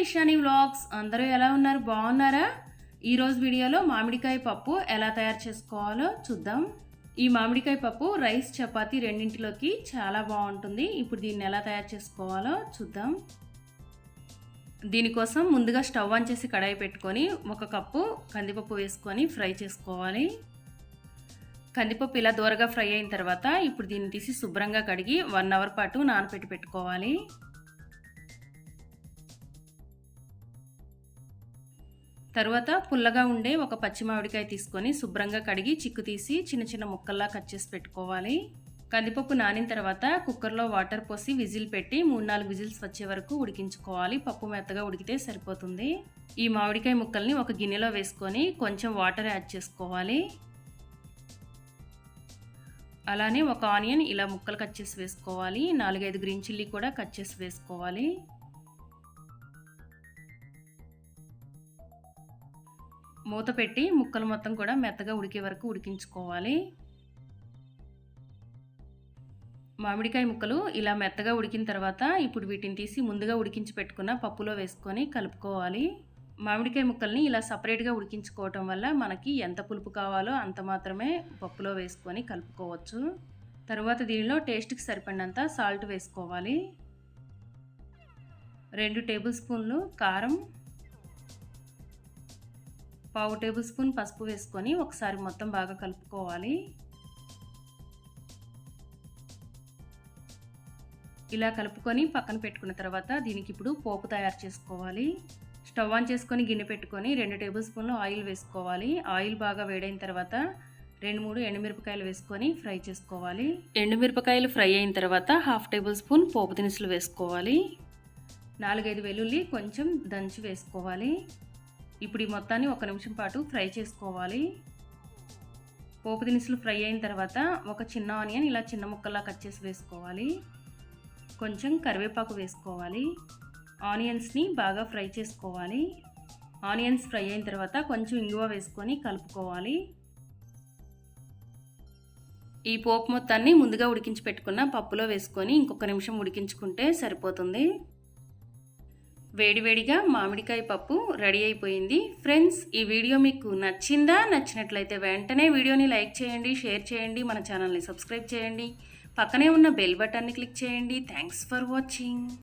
IshaniVlogs. అందరూ ఎలా ఉన్నారు? బాగున్నారా? ఈ రోజు వీడియోలో మామిడికాయ పప్పు ఎలా తయారు చేసుకోవాలో చూద్దాం. ఈ మామిడికాయ పప్పు రైస్ చపాతీ రెండింటిలోకి చాలా బాగుంటుంది. ఇప్పుడు దీన్ని ఎలా తయారు చేసుకోవాలో చూద్దాం. దీనికోసం ముందుగా స్టవ్ ఆన్ చేసి కడాయి పెట్టుకొని 1 కప్పు కందిపప్పు వేసుకొని ఫ్రై చేసుకోవాలి. కందిపప్పు ఇలా దూరగా ఫ్రై అయిన తర్వాత ఇప్పుడు దీన్ని తీసి శుభ్రంగా కడిగి 1 అవర్ పాటు నానబెట్టి పెట్టుకోవాలి. తర్వాత పుల్లగా ఉండే ఒక పచ్చి మామిడికాయ తీసుకొని శుభ్రంగా కడిగి చిక్కు తీసి చిన్న చిన్న ముక్కల్లా కట్ చేసి పెట్టుకోవాలి. కందిపప్పు నానిన తర్వాత కుక్కర్లో వాటర్ పోసి విజిల్ పెట్టి 3-4 విజిల్స్ వచ్చే వరకు ఉడికించుకోవాలి. పప్పు మెత్తగా ఉడికితే సరిపోతుంది. ఈ మామిడికాయ ముక్కల్ని ఒక గిన్నెలో వేసుకొని కొంచెం వాటర్ యాడ్ చేసుకోవాలి. అలానే ఒక ఆనియన్ ఇలా ముక్కలు కట్ చేసి వేసుకోవాలి. 4-5 గ్రీన్ చిల్లీ కూడా కట్ చేసి వేసుకోవాలి. మూత పెట్టి ముక్కలు మొత్తం కూడా మెత్తగా ఉడికే వరకు ఉడికించుకోవాలి. మామిడికాయ ముక్కలు ఇలా మెత్తగా ఉడికిన తర్వాత ఇప్పుడు వీటిని తీసి ముందుగా ఉడికించి పెట్టుకున్న పప్పులో వేసుకొని కలుపుకోవాలి. మామిడికాయ ముక్కల్ని ఇలా సపరేట్గా ఉడికించుకోవటం వల్ల మనకి ఎంత పులుపు కావాలో అంత మాత్రమే పప్పులో వేసుకొని కలుపుకోవచ్చు. తర్వాత దీనిలో టేస్ట్కి సరిపడినంత సాల్ట్ వేసుకోవాలి. 2 టేబుల్ స్పూన్లు కారం, 1/2 టేబుల్ స్పూన్ పసుపు వేసుకొని ఒకసారి మొత్తం బాగా కలుపుకోవాలి. ఇలా కలుపుకొని పక్కన పెట్టుకున్న తర్వాత దీనికి ఇప్పుడు పోపు తయారు చేసుకోవాలి. స్టవ్ ఆన్ చేసుకొని గిన్నె పెట్టుకొని 2 టేబుల్ స్పూన్లు ఆయిల్ వేసుకోవాలి. ఆయిల్ బాగా వేడైన తర్వాత 2-3 ఎండుమిరపకాయలు వేసుకొని ఫ్రై చేసుకోవాలి. ఎండుమిరపకాయలు ఫ్రై అయిన తర్వాత 1/2 టేబుల్ స్పూన్ పోపు దినుసులు వేసుకోవాలి. 4-5 వెల్లుల్లి కొంచెం దంచి వేసుకోవాలి. ఇప్పుడు ఈ మొత్తాన్ని 1 నిమిషం పాటు ఫ్రై చేసుకోవాలి. పోపు దినుసులు ఫ్రై అయిన తర్వాత ఒక చిన్న ఆనియన్ ఇలా చిన్న ముక్కల్లా కట్ చేసి వేసుకోవాలి. కొంచెం కరివేపాకు వేసుకోవాలి. ఆనియన్స్ని బాగా ఫ్రై చేసుకోవాలి. ఆనియన్స్ ఫ్రై అయిన తర్వాత కొంచెం ఇంగువ వేసుకొని కలుపుకోవాలి. ఈ పోపు మొత్తాన్ని ముందుగా ఉడికించి పెట్టుకున్న పప్పులో వేసుకొని ఇంకొక నిమిషం ఉడికించుకుంటే సరిపోతుంది. వేడివేడిగా మామిడికాయ పప్పు రెడీ అయిపోయింది. ఫ్రెండ్స్, ఈ వీడియో మీకు నచ్చిందా? నచ్చినట్లయితే వెంటనే వీడియోని లైక్ చేయండి, షేర్ చేయండి, మన ఛానల్ని సబ్స్క్రైబ్ చేయండి, పక్కనే ఉన్న బెల్ బటన్ని క్లిక్ చేయండి. Thanks for watching.